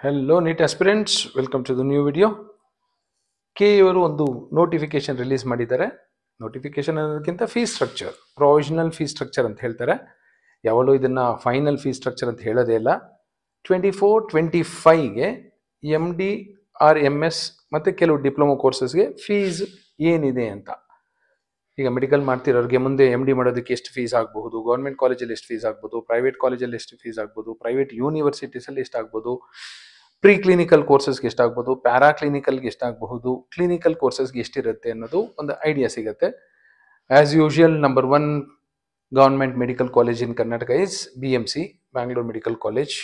Hello NEET aspirants, welcome to the new video. K ಇವರು ಒಂದು notification release ಮಾಡಿದ್ದಾರೆ. Notification ಅನ್ನೋದಕ್ಕಿಂತ fees structure, provisional fees structure ಅಂತ ಹೇಳ್ತಾರೆ. ಯಾವಾಗಲೂ ಇದನ್ನ ಫೈನಲ್ ಫೀಸ್ ಸ್ಟ್ರಕ್ಚರ್ ಅಂತ ಹೇಳೋದೇ ಇಲ್ಲ. 24-25ಗೆ M D R M S ಮತ್ತು ಕೆಲವು ಡಿಪ್ಲೊಮಾ ಕೋರ್ಸಸ್ಗೆ ಫೀಸ್ ಏನಿದೆ ಅಂತ. ಈಗ ಮೆಡಿಕಲ್ ಮಾಡ್ತಿರೋರಿಗೆ ಮುಂದೆ ಎಮ್ ಡಿ ಮಾಡೋದಕ್ಕೆ ಎಷ್ಟು ಫೀಸ್ ಆಗಬಹುದು, ಗೌರ್ಮೆಂಟ್ ಕಾಲೇಜಲ್ಲಿ ಎಷ್ಟು ಫೀಸ್ ಆಗ್ಬೋದು, ಪ್ರೈವೇಟ್ ಕಾಲೇಜಲ್ಲಿ ಎಷ್ಟು ಫೀಸ್ ಆಗ್ಬೋದು, ಪ್ರೈವೇಟ್ ಯೂನಿವರ್ಸಿಟೀಸಲ್ಲಿ ಎಷ್ಟಾಗ್ಬೋದು, ಪ್ರೀ ಕ್ಲಿನಿಕಲ್ ಕೋರ್ಸಸ್ಗೆ ಎಷ್ಟಾಗ್ಬೋದು, ಪ್ಯಾರಾ ಕ್ಲಿನಿಕಲ್ಗೆ ಎಷ್ಟಾಗಬಹುದು, ಕ್ಲಿನಿಕಲ್ ಕೋರ್ಸಸ್ಗೆ ಎಷ್ಟಿರುತ್ತೆ ಅನ್ನೋದು ಒಂದು ಐಡಿಯಾ ಸಿಗುತ್ತೆ. As usual, number 1 government medical college in Karnataka is BMC, Bangalore medical college.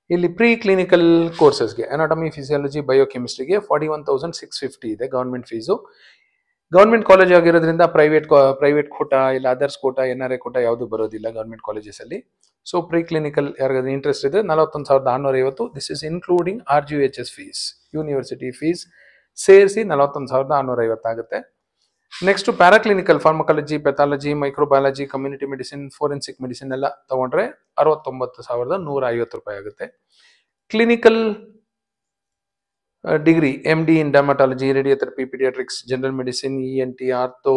ಇಲ್ಲಿ ಪ್ರೀ ಕ್ಲಿನಿಕಲ್ ಕೋರ್ಸಸ್ಗೆ ಅನಾಟಮಿ, ಫಿಸಿಯಾಲಜಿ, ಬಯೋಕೆಮಿಸ್ಟ್ರಿಗೆ 41,650 ಇದೆ ಗೌರ್ಮೆಂಟ್ ಫೀಸು. ಗೌರ್ಮೆಂಟ್ ಕಾಲೇಜ್ ಆಗಿರೋದ್ರಿಂದ ಪ್ರೈವೇಟ್ ಕೋಟಾ ಇಲ್ಲ ಅದರ್ಸ್ ಕೋಟಾ, NRI ಕೋಟಾ ಯಾವುದು ಬರೋದಿಲ್ಲ ಗೌರ್ಮೆಂಟ್ ಕಾಲೇಜಸಲ್ಲಿ. ಸೊ ಪ್ರೀ ಕ್ಲಿನಿಕಲ್ ಯಾರಿಗಾದ್ರೂ ಇಂಟ್ರೆಸ್ಟ್ ಇದೆ 41,650. This is including RGHS fees, university fees ಸೇರಿಸಿ 41,650 ಆಗುತ್ತೆ. Next paraclinical, pharmacology, pathology, microbiology, community medicine, forensic medicine ಎಲ್ಲ ತಗೊಂಡ್ರೆ 69,150 ರೂಪಾಯಿ ಆಗುತ್ತೆ. Clinical degree MD in dermatology, radiotherapy, paediatrics, general medicine, ENT, ortho,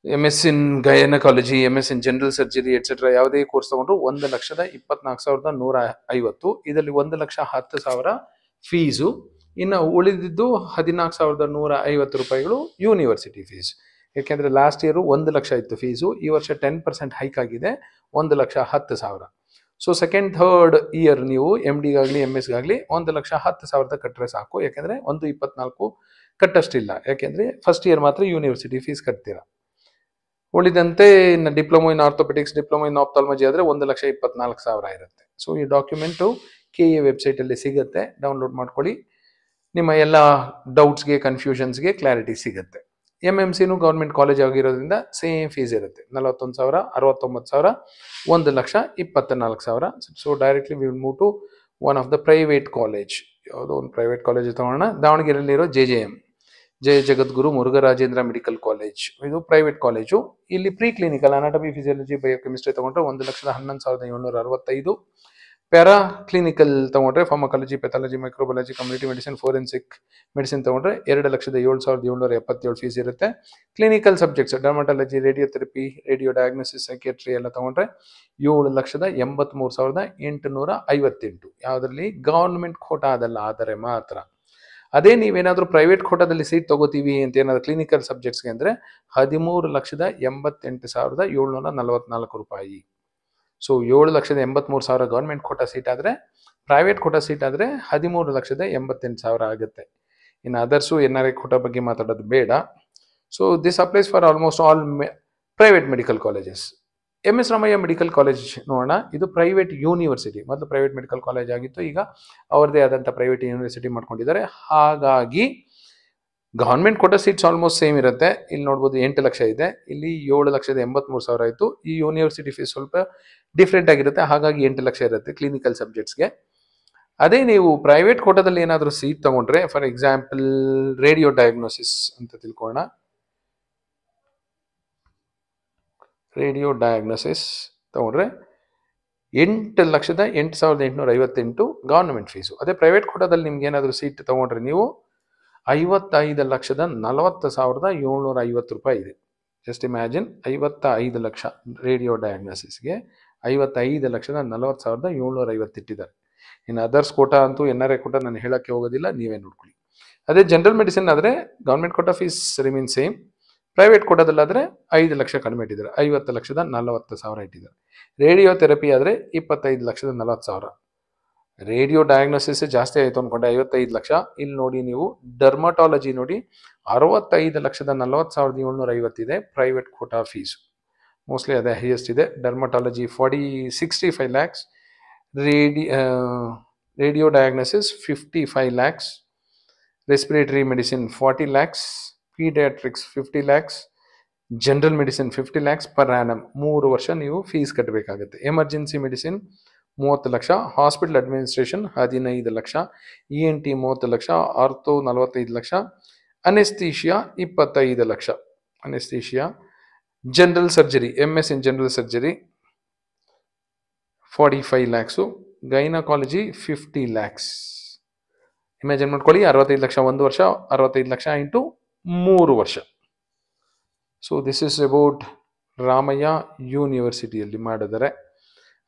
MS in gynaecology, MS in general surgery et cetera ಯಾವುದೇ course ತಗೊಂಡ್ರು 1,24,150. ಇದರಲ್ಲಿ 1,10,000 fees. ಇನ್ನು ಉಳಿದಿದ್ದು 14,150 ರೂಪಾಯಿಗಳು ಯೂನಿವರ್ಸಿಟಿ ಫೀಸ್. ಯಾಕೆಂದರೆ ಲಾಸ್ಟ್ ಇಯರು 1 ಲಕ್ಷ ಇತ್ತು ಫೀಸು, ಈ ವರ್ಷ 10% ಹೈಕ್ ಆಗಿದೆ, 1,10,000. ಸೊ ಸೆಕೆಂಡ್ ಥರ್ಡ್ ಇಯರ್ ನೀವು MDಗಾಗಲಿ MS ಗಾಗಲಿ 1,10,000 ಕಟ್ಟರೆ ಸಾಕು. ಯಾಕೆಂದರೆ 1,24,000 ಕಟ್ಟಷ್ಟಿಲ್ಲ, ಯಾಕೆಂದರೆ ಫಸ್ಟ್ ಇಯರ್ ಮಾತ್ರ ಯೂನಿವರ್ಸಿಟಿ ಫೀಸ್ ಕಟ್ತೀರಾ. ಉಳಿದಂತೆ ಇನ್ನು ಡಿಪ್ಲೊಮೊ ಇನ್ ಆರ್ಥೋಪೆಟಿಕ್ಸ್, ಡಿಪ್ಲೊಮೊ ಇನ್ ಆಪ್ಥಾಲ್ಮಜಿ ಆದರೆ 1,24,000 ಇರುತ್ತೆ. ಸೊ ಈ ಡಾಕ್ಯುಮೆಂಟು KA ವೆಬ್ಸೈಟಲ್ಲಿ ಸಿಗುತ್ತೆ, ಡೌನ್ಲೋಡ್ ಮಾಡ್ಕೊಳ್ಳಿ. ನಿಮ್ಮ ಎಲ್ಲ ಡೌಟ್ಸ್ಗೆ, ಕನ್ಫ್ಯೂಷನ್ಸ್ಗೆ ಕ್ಲಾರಿಟಿ ಸಿಗುತ್ತೆ. MMCನೂ ಗೌರ್ಮೆಂಟ್ ಕಾಲೇಜ್ ಆಗಿರೋದ್ರಿಂದ ಸೇಮ್ ಫೀಸ್ ಇರುತ್ತೆ, 41,000, 69,000, 1,24,000. So directly we will move to one of the private college. ಯಾವುದೋ ಒಂದು ಪ್ರೈವೇಟ್ ಕಾಲೇಜ್ ತಗೊಳ್ಳೋಣ. ದಾವಣಗೆರೆಯಲ್ಲಿರೋ JJM, Jaya Jagadguru Murugharajendra medical college, ಇದು ಪ್ರೈವೇಟ್ ಕಾಲೇಜು. ಇಲ್ಲಿ pre clinical anatomy, physiology, biochemistry ತಗೊಂಡ್ರೆ 1,11,750. ಪ್ಯಾರಾ ಕ್ಲಿನಿಕಲ್ ತಗೊಂಡ್ರೆ pharmacology, pathology, microbiology, community medicine, forensic medicine ತಗೊಂಡ್ರೆ 2,07,750 fees ಇರುತ್ತೆ. Clinical subjects dermatology, radiotherapy, radio diagnosis, psychiatry ಎಲ್ಲ ತಗೊಂಡ್ರೆ 7,83,858. ಯಾವುದರಲ್ಲಿ? ಗೌರ್ಮೆಂಟ್ ಕೋಟಾದಲ್ಲ ಆದರೆ ಮಾತ್ರ. ಅದೇ ನೀವೇನಾದರೂ ಪ್ರೈವೇಟ್ ಕೋಟಾದಲ್ಲಿ ಸೀಟ್ ತಗೋತೀವಿ ಅಂತ ಏನಾದರೂ ಕ್ಲಿನಿಕಲ್ ಸಬ್ಜೆಕ್ಟ್ಸ್ಗೆ ಅಂದರೆ 13,88,744 ರೂಪಾಯಿ. ಸೊ 7,83,000 ಗೌರ್ಮೆಂಟ್ ಕೋಟಾ ಸೀಟ್ ಆದರೆ, ಪ್ರೈವೇಟ್ ಕೋಟಾ ಸೀಟ್ ಆದರೆ 13,88,000 ಆಗುತ್ತೆ. ಇನ್ನು ಅದರ್ಸು NRI ಕೋಟಾ ಬಗ್ಗೆ ಮಾತಾಡೋದು ಬೇಡ. So this applies for almost all private medical colleges. MS Ramaiah medical college ನೋಡೋಣ. ಇದು ಪ್ರೈವೇಟ್ ಯೂನಿವರ್ಸಿಟಿ, ಮೊದಲು ಪ್ರೈವೇಟ್ ಮೆಡಿಕಲ್ ಕಾಲೇಜ್ ಆಗಿತ್ತು, ಈಗ ಅವ್ರದ್ದೇ ಆದಂಥ ಪ್ರೈವೇಟ್ ಯೂನಿವರ್ಸಿಟಿ ಮಾಡ್ಕೊಂಡಿದ್ದಾರೆ. ಹಾಗಾಗಿ government quota seats almost same ಇರುತ್ತೆ. ಇಲ್ಲಿ ನೋಡ್ಬೋದು 8 ಲಕ್ಷ ಇದೆ, ಇಲ್ಲಿ 7,83,000 ಆಯಿತು. ಈ ಯೂನಿವರ್ಸಿಟಿ ಫೀಸ್ ಸ್ವಲ್ಪ ಡಿಫ್ರೆಂಟ್ ಆಗಿರುತ್ತೆ, ಹಾಗಾಗಿ 8 ಲಕ್ಷ ಇರುತ್ತೆ ಕ್ಲಿನಿಕಲ್ ಸಬ್ಜೆಕ್ಟ್ಸ್ಗೆ. ಅದೇ ನೀವು ಪ್ರೈವೇಟ್ ಕೋಟಾದಲ್ಲಿ ಏನಾದರೂ ಸೀಟ್ ತಗೊಂಡ್ರೆ, ಫಾರ್ ಎಕ್ಸಾಂಪಲ್ ರೇಡಿಯೋ ಡಯಾಗ್ನೋಸಿಸ್ ಅಂತ ತಿಳ್ಕೊಳ್ಳೋಣ. ರೇಡಿಯೋ ಡಯಾಗ್ನೋಸಿಸ್ ತಗೊಂಡ್ರೆ 8,08,858 ಗೌರ್ಮೆಂಟ್ ಫೀಸು. ಅದೇ ಪ್ರೈವೇಟ್ ಕೋಟಾದಲ್ಲಿ ನಿಮ್ಗೆ ಏನಾದರೂ ಸೀಟ್ ತಗೊಂಡ್ರೆ ನೀವು 55,40,750 ರೂಪಾಯಿ ಇದೆ. ಜಸ್ಟ್ ಇಮ್ಯಾಜಿನ್, 55 ಲಕ್ಷ ರೇಡಿಯೋ ಡಯಾಗ್ನೋಸಿಸ್ಗೆ 55,40,750 ಇಟ್ಟಿದ್ದಾರೆ. ಇನ್ನು ಅದರ್ಸ್ ಕೋಟಾ ಅಂತೂ NRI ಕೋಟಾ ನಾನು ಹೇಳೋಕ್ಕೆ ಹೋಗೋದಿಲ್ಲ, ನೀವೇ ನೋಡ್ಕೊಳ್ಳಿ. ಅದೇ ಜನರಲ್ ಮೆಡಿಸಿನ್ ಆದರೆ government quota fees remain same, private ಕೋಟಾದಲ್ಲಾದರೆ 5 ಲಕ್ಷ ಕಡಿಮೆ ಇಟ್ಟಿದ್ದಾರೆ, 50,40,000 ಇಟ್ಟಿದ್ದಾರೆ. ರೇಡಿಯೋ ಥೆರಪಿ ಆದರೆ 25,40,000. ರೇಡಿಯೋ ಡಯಾಗ್ನೋಸಿಸ್ ಜಾಸ್ತಿ ಆಯಿತು ಅಂದ್ಕೊಂಡೆ, 55 ಲಕ್ಷ. ಇಲ್ಲಿ ನೋಡಿ ನೀವು ಡರ್ಮಟಾಲಜಿ ನೋಡಿ 65,40,750 ಇದೆ ಪ್ರೈವೇಟ್ ಕೋಟಾ ಫೀಸು. ಮೋಸ್ಟ್ಲಿ ಅದೇ ಹೈಯೆಸ್ಟ್ ಇದೆ. Dermatology 65 lakhs, radio diagnosis 55 lakhs, respiratory medicine 40 lakhs, paediatrics 50 lakhs, general medicine 50 lakhs per annum. 3 ವರ್ಷ ನೀವು ಫೀಸ್ ಕಟ್ಟಬೇಕಾಗುತ್ತೆ. Emergency medicine 30 lakh, hospital administration 15 lakh, ENT 30 lakh, ortho 45 lakh, ಅನೆಸ್ಥೀಷಿಯಾ 25 lakh, ಅನೆಸ್ಥೀಷಿಯಾ, general surgery MS in general surgery 45 lakhs, gynaecology 50 lakhs. Imagine ಮಾಡ್ಕೊಳ್ಳಿ, 65 ಲಕ್ಷ 1 ವರ್ಷ, 65 lakh into 3 ವರ್ಷ. So this is about Ramaiah ಯೂನಿವರ್ಸಿಟಿಯಲ್ಲಿ ಮಾಡಿದರೆ.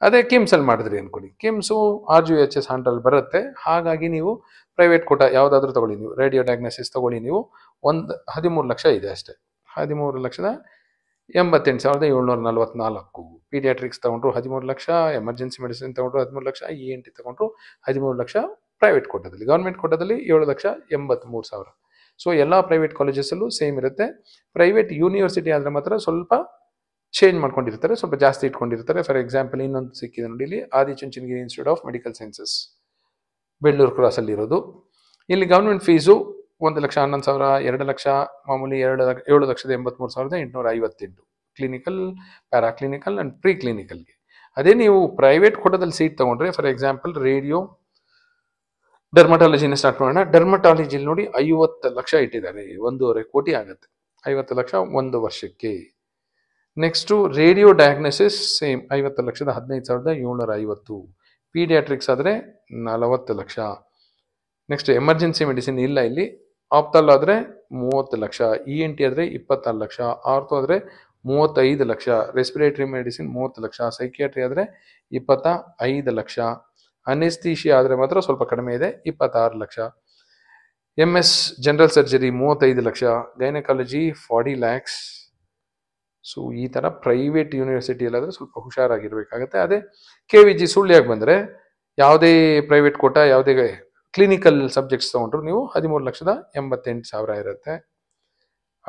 ಅದೇ ಕಿಮ್ಸಲ್ಲಿ ಮಾಡಿದ್ರಿ ಅನ್ಕೊಳ್ಳಿ, ಕಿಮ್ಸು RGHS ಅಂಡರ್ ಬರುತ್ತೆ. ಹಾಗಾಗಿ ನೀವು ಪ್ರೈವೇಟ್ ಕೋಟ ಯಾವುದಾದ್ರೂ ತಗೊಳ್ಳಿ, ನೀವು ರೇಡಿಯೋ ಡಯಾಗ್ನೋಸಿಸ್ ತಗೊಳ್ಳಿ, ನೀವು 13 ಲಕ್ಷ ಇದೆ ಅಷ್ಟೇ. 13,88,744. ಪೀಡಿಯಾಟ್ರಿಕ್ಸ್ ತಗೊಂಡ್ರು 13 ಲಕ್ಷ, ಎಮರ್ಜೆನ್ಸಿ ಮೆಡಿಸಿನ್ ತಗೊಂಡ್ರು 13 ಲಕ್ಷ, ENT ತಗೊಂಡ್ರು 13 ಲಕ್ಷ ಪ್ರೈವೇಟ್ ಕೋಟದಲ್ಲಿ. ಗೌರ್ಮೆಂಟ್ ಕೋಟದಲ್ಲಿ 7,83,000. ಸೊ ಎಲ್ಲ ಪ್ರೈವೇಟ್ ಕಾಲೇಜಸಲ್ಲೂ ಸೇಮ್ ಇರುತ್ತೆ. ಪ್ರೈವೇಟ್ ಯೂನಿವರ್ಸಿಟಿ ಆದರೆ ಮಾತ್ರ ಸ್ವಲ್ಪ ಚೇಂಜ್ ಮಾಡ್ಕೊಂಡಿರ್ತಾರೆ, ಸ್ವಲ್ಪ ಜಾಸ್ತಿ ಇಟ್ಕೊಂಡಿರ್ತಾರೆ. ಫಾರ್ ಎಕ್ಸಾಂಪಲ್ ಇನ್ನೊಂದು ಸಿಕ್ಕಿದೆ ನೋಡಿ, ಇಲ್ಲಿ Adichunchanagiri institute of medical sciences Bellur ಕ್ರಾಸಲ್ಲಿ ಇರೋದು. ಇಲ್ಲಿ ಗೌರ್ಮೆಂಟ್ ಫೀಸು 1,11,000, 2 ಲಕ್ಷ ಮಾಮೂಲಿ, 7,83,858 ಕ್ಲಿನಿಕಲ್, ಪ್ಯಾರಾಕ್ಲಿನಿಕಲ್ ಆ್ಯಂಡ್ ಪ್ರೀ ಕ್ಲಿನಿಕಲ್ಗೆ. ಅದೇ ನೀವು ಪ್ರೈವೇಟ್ ಕೋಟದಲ್ಲಿ ಸೀಟ್ ತೊಗೊಂಡ್ರೆ, ಫಾರ್ ಎಕ್ಸಾಂಪಲ್ ರೇಡಿಯೋ ಡರ್ಮಟಾಲಜಿನ ಸ್ಟಾರ್ಟ್ ಮಾಡೋಣ. ಡರ್ಮಟಾಲಜಿಲಿ ನೋಡಿ 50 ಲಕ್ಷ ಇಟ್ಟಿದ್ದಾರೆ, 1.5 ಕೋಟಿ ಆಗುತ್ತೆ. 50 ಲಕ್ಷ 1 ವರ್ಷಕ್ಕೆ. Next radio diagnosis same 50,15,750. Paediatrics ಆದರೆ 40 ಲಕ್ಷ. ನೆಕ್ಸ್ಟ್ ಎಮರ್ಜೆನ್ಸಿ ಮೆಡಿಸಿನ್ ಇಲ್ಲ ಇಲ್ಲಿ. ಆಪ್ತಲ್ ಆದರೆ 30 ಲಕ್ಷ, ENT ಆದರೆ 24 ಲಕ್ಷ, ಆರ್ಥೋ ಆದರೆ 35 lakh, respiratory medicine 30 lakh, psychiatry ಆದರೆ 25 ಲಕ್ಷ, ಅನೆಸ್ಥೀಶಿಯಾ ಆದರೆ ಮಾತ್ರ ಸ್ವಲ್ಪ ಕಡಿಮೆ ಇದೆ, 26 lakh, MS general surgery 35 lakh, gynaecology 40 lakhs. So ಈ ಥರ ಪ್ರೈವೇಟ್ ಯೂನಿವರ್ಸಿಟಿಯಲ್ಲಾದರೆ ಸ್ವಲ್ಪ ಹುಷಾರಾಗಿರ್ಬೇಕಾಗತ್ತೆ. ಅದೇ KVG ಸುಳ್ಳಿಯಾಗಿ ಬಂದರೆ, ಯಾವುದೇ ಪ್ರೈವೇಟ್ ಕೋಟ, ಯಾವುದೇ ಕ್ಲಿನಿಕಲ್ ಸಬ್ಜೆಕ್ಟ್ಸ್ ತೊಗೊಂಡ್ರು ನೀವು 13,88,000 ಇರುತ್ತೆ.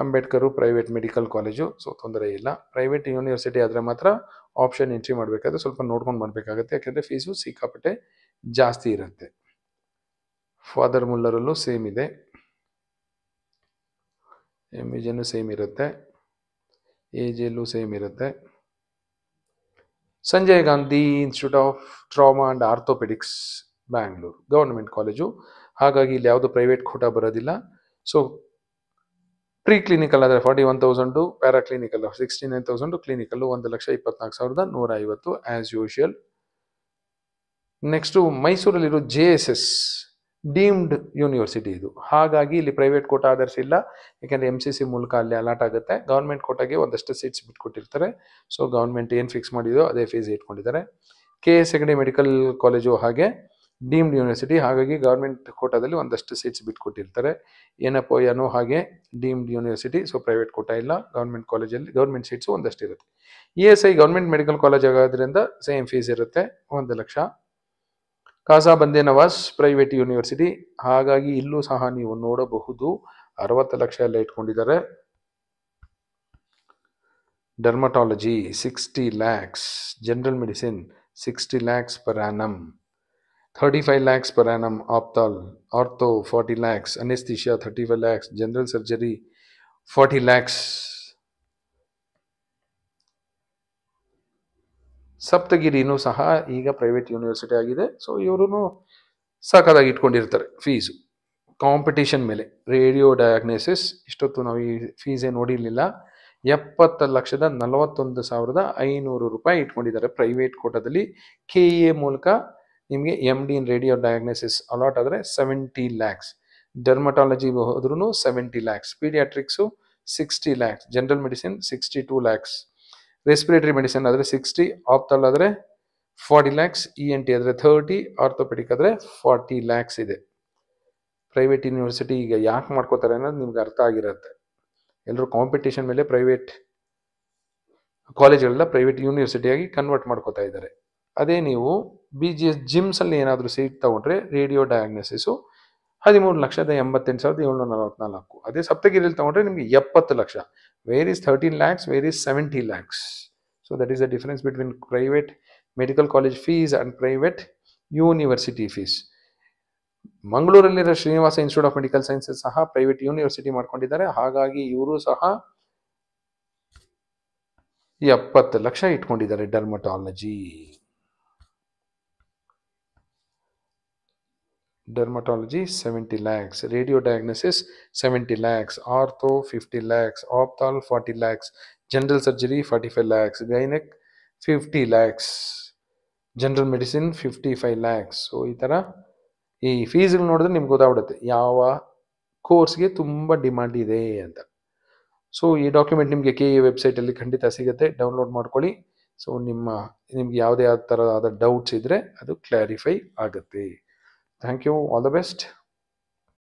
Ambedkar private medical college, so ತೊಂದರೆ ಇಲ್ಲ. ಪ್ರೈವೇಟ್ ಯೂನಿವರ್ಸಿಟಿ ಆದರೆ ಮಾತ್ರ ಆಪ್ಷನ್ ಎಂಟ್ರಿ ಮಾಡಬೇಕಾದ್ರೆ ಸ್ವಲ್ಪ ನೋಡ್ಕೊಂಡು ಮಾಡಬೇಕಾಗುತ್ತೆ, ಯಾಕೆಂದರೆ ಫೀಸು ಸಿಕ್ಕಾಪಟ್ಟೆ ಜಾಸ್ತಿ ಇರುತ್ತೆ. ಫಾದರ್ ಮುಲ್ಲರಲ್ಲೂ ಸೇಮ್ ಇದೆ, MVJನೂ ಸೇಮ್ ಇರುತ್ತೆ, AJಲ್ಲೂ ಸೇಮ್ ಇರುತ್ತೆ. Sanjay Gandhi institute of trauma and orthopaedics Bangalore government college, ಹಾಗಾಗಿ ಇಲ್ಲಿ ಯಾವುದು ಪ್ರೈವೇಟ್ ಕೋಟ ಬರೋದಿಲ್ಲ. ಸೊ ಪ್ರೀ ಕ್ಲಿನಿಕಲ್ ಆದರೆ 41,000, paraclinical 69,000, clinical 1,24,150 as usual. Next ಮೈಸೂರಲ್ಲಿರೋ JSS ಡೀಮ್ಡ್ ಯೂನಿವರ್ಸಿಟಿ ಇದು, ಹಾಗಾಗಿ ಇಲ್ಲಿ ಪ್ರೈವೇಟ್ ಕೋಟಾ ಆದರ್ಸ್ ಇಲ್ಲ, ಯಾಕೆಂದರೆ MCC ಮೂಲಕ ಅಲ್ಲಿ ಅಲಾಟ್ ಆಗುತ್ತೆ. ಗೌರ್ಮೆಂಟ್ ಕೋಟಾಗೆ ಒಂದಷ್ಟು ಸೀಟ್ಸ್ ಬಿಟ್ಕೊಟ್ಟಿರ್ತಾರೆ. ಸೊ ಗೌರ್ಮೆಂಟ್ ಏನು ಫಿಕ್ಸ್ ಮಾಡಿದೋ ಅದೇ ಫೀಸ್ ಇಟ್ಕೊಂಡಿದ್ದಾರೆ. KS ಹೆಗಡೆ ಮೆಡಿಕಲ್ ಕಾಲೇಜು ಹಾಗೆ ಡೀಮ್ಡ್ ಯೂನಿವರ್ಸಿಟಿ, ಹಾಗಾಗಿ ಗೌರ್ಮೆಂಟ್ ಕೋಟಾದಲ್ಲಿ ಒಂದಷ್ಟು ಸೀಟ್ಸ್ ಬಿಟ್ಕೊಟ್ಟಿರ್ತಾರೆ. ಏನೋ ಹಾಗೆ deemed university, so private quota ಇಲ್ಲ. ಗೌರ್ಮೆಂಟ್ ಕಾಲೇಜಲ್ಲಿ ಗೌರ್ಮೆಂಟ್ ಸೀಟ್ಸು ಒಂದಷ್ಟು ಇರುತ್ತೆ. ESI ಗೌರ್ಮೆಂಟ್ ಮೆಡಿಕಲ್ ಕಾಲೇಜ್ ಆಗೋದ್ರಿಂದ ಸೇಮ್ ಫೀಸ್ ಇರುತ್ತೆ, 1 ಲಕ್ಷ. ಕಾಸಾ ಬಂದೇ ನವಾಜ್ ಪ್ರೈವೇಟ್ ಯೂನಿವರ್ಸಿಟಿ, ಹಾಗಾಗಿ ಇಲ್ಲೂ ಸಹ ನೀವು ನೋಡಬಹುದು 60 ಲಕ್ಷ ಎಲ್ಲ ಇಟ್ಕೊಂಡಿದ್ದಾರೆ. Dermatology 60 lakhs, general medicine 60 lakhs per annum, 35 lakhs per annum optal, ortho 40 lakhs, anesthesia 35 lakhs, general surgery 40 lakhs. ಸಪ್ತಗಿರಿನೂ ಸಹ ಈಗ ಪ್ರೈವೇಟ್ ಯೂನಿವರ್ಸಿಟಿ ಆಗಿದೆ. ಸೊ ಇವರು ಸಾಕಾಗಿ ಇಟ್ಕೊಂಡಿರ್ತಾರೆ ಫೀಸು ಕಾಂಪಿಟೇಷನ್ ಮೇಲೆ. ರೇಡಿಯೋ ಡಯಾಗ್ನೋಸಿಸ್ ಇಷ್ಟೊತ್ತು ನಾವು ಈ ಫೀಸೇ ನೋಡಿರಲಿಲ್ಲ, 70,41,500 ರೂಪಾಯಿ ಇಟ್ಕೊಂಡಿದ್ದಾರೆ ಪ್ರೈವೇಟ್ ಕೋಟಾದಲ್ಲಿ. KEA ಮೂಲಕ ನಿಮಗೆ MD in radio diagnosis allot ಆದರೆ 70 ಲ್ಯಾಕ್ಸ್, ಡರ್ಮಟಾಲಜಿ ಹೋದ್ರೂ 70 lakhs, paediatrics 60 lakhs, general medicine 62 lakhs, respiratory medicine ಆದರೆ 60, ಆಪ್ತಲ್ ಆದರೆ 40 ಲ್ಯಾಕ್ಸ್, ENT ಆದರೆ 30, ಆರ್ಥೋಪೆಡಿಕ್ ಆದರೆ 40 ಲ್ಯಾಕ್ಸ್ ಇದೆ. ಪ್ರೈವೇಟ್ ಯೂನಿವರ್ಸಿಟಿ ಈಗ ಯಾಕೆ ಮಾಡ್ಕೋತಾರೆ ಅನ್ನೋದು ನಿಮ್ಗೆ ಅರ್ಥ ಆಗಿರುತ್ತೆ. ಎಲ್ಲರೂ ಕಾಂಪಿಟೇಷನ್ ಮೇಲೆ ಪ್ರೈವೇಟ್ ಕಾಲೇಜ್ಗಳೆಲ್ಲ ಪ್ರೈವೇಟ್ ಯೂನಿವರ್ಸಿಟಿಯಾಗಿ ಕನ್ವರ್ಟ್ ಮಾಡ್ಕೋತಾ ಇದ್ದಾರೆ. ಅದೇ ನೀವು BGS ಜಿಮ್ಸಲ್ಲಿ ಏನಾದರೂ ಸೀಟ್ ತೊಗೊಂಡ್ರೆ ರೇಡಿಯೋ ಡಯಾಗ್ನೋಸಿಸು 13,88,744. ಅದೇ ಸಪ್ತಗಿರಿಯಲ್ಲಿ ತೊಗೊಂಡ್ರೆ ನಿಮಗೆ 70 lakh. Where is 13 lakhs, where is 70 lakhs. So that is the difference between private medical college fees and private university fees. ಮಂಗಳೂರಲ್ಲಿರೋ Srinivasa institute of medical sciences ಸಹ ಪ್ರೈವೇಟ್ ಯೂನಿವರ್ಸಿಟಿ ಮಾಡ್ಕೊಂಡಿದ್ದಾರೆ, ಹಾಗಾಗಿ ಇವರು ಸಹ 70 ಲಕ್ಷ ಇಟ್ಕೊಂಡಿದ್ದಾರೆ. Dermatology 70 lakhs, radio diagnosis 70 lakhs, ortho 50 lakhs, optal 40 lakhs, general surgery 45 lakhs, gynec 50 lakhs. General medicine 55 lakhs. So ಈ ಥರ ಈ ಫೀಸ್ಗಳು ನೋಡಿದ್ರೆ ನಿಮ್ಗೆ ಗೊತ್ತಾಗ್ಬಿಡುತ್ತೆ ಯಾವ ಕೋರ್ಸ್ಗೆ ತುಂಬ ಡಿಮಾಂಡ್ ಇದೆ ಅಂತ. ಸೊ ಈ ಡಾಕ್ಯುಮೆಂಟ್ ನಿಮಗೆ KE ವೆಬ್ಸೈಟಲ್ಲಿ ಖಂಡಿತ ಸಿಗುತ್ತೆ, ಡೌನ್ಲೋಡ್ ಮಾಡ್ಕೊಳ್ಳಿ. ಸೊ ನಿಮ್ಗೆ ಯಾವುದೇ ಥರವಾದ ಡೌಟ್ಸ್ ಇದ್ದರೆ ಅದು ಕ್ಲಾರಿಫೈ ಆಗುತ್ತೆ. Thank you, all the best.